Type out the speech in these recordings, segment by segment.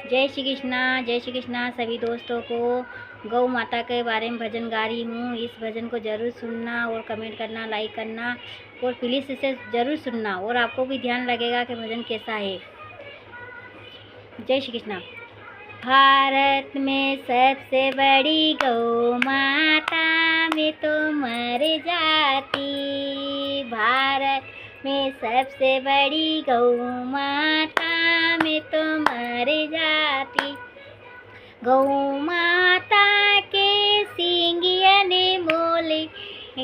जय श्री कृष्णा सभी दोस्तों को। गौ माता के बारे में भजन गा रही हूँ। इस भजन को ज़रूर सुनना और कमेंट करना, लाइक करना और प्लीज़ इसे ज़रूर सुनना और आपको भी ध्यान लगेगा कि भजन कैसा है। जय श्री कृष्णा। भारत में सबसे बड़ी गौ माता में तो मर जाती। भारत में सबसे बड़ी गौ माता में तो मर जाती। गौ माता के सींगिया ने मोले,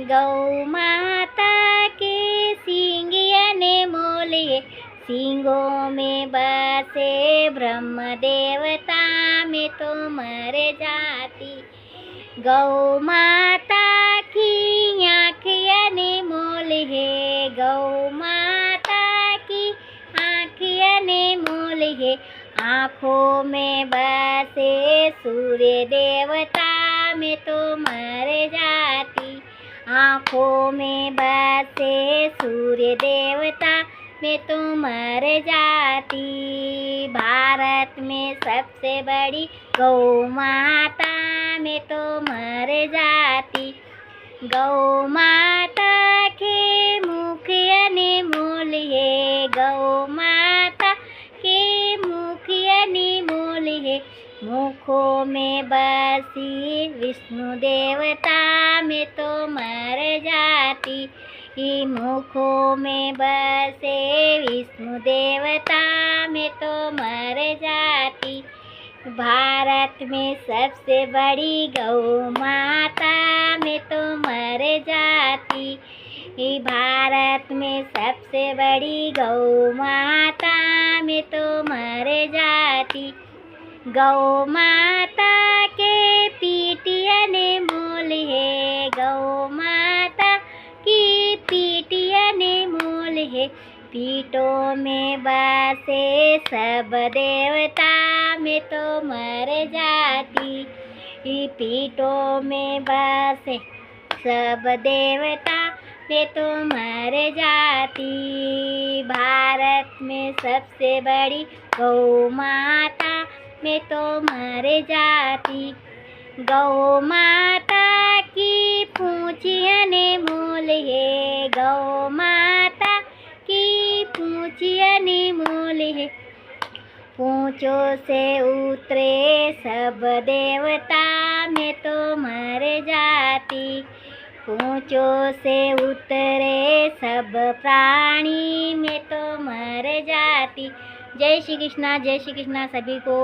गौ माता के सींगिया ने मोले, सींगों में बसे ब्रह्म देवता में तो मर जाती। गौ माता की आँखियाँ ने मोल है, गौ माता की आँखियाँ ने मोल है, आँखों में बसे सूर्य देवता में तो मर जाती। आँखों में बसे सूर्य देवता में तो मर जाती। भारत में सबसे बड़ी गौ माता में तो मर जाती। गौ माता के मुख अनमोल है, गौ माता के मुख अनमोल है, मुखों में बसी विष्णु देवता में तो मर जाती। मुखों में बसे विष्णु देवता में तो मर जाती। भारत में सबसे बड़ी गौ माता में तो मर जाती। भारत में सबसे बड़ी गौ माता में तो मर जाती। गौ माता के पीठिया ने मोल है, गौ माता की पीठिया ने मोल है, पीठों में बसे सब देवता में तो मर जाती। पीठों में बसे सब देवता में तो मर जाती। भारत में सबसे बड़ी गौ माता में तो मर जाती। गौ माता की पूंछिया ने मोल है, गौ माता की पूंछिया ने मोल है, पूंछों से उतरे सब देवता में तो मर जाती। पूंछों से उतरे सब प्राणी में तो मर जाती। जय श्री कृष्णा सभी को।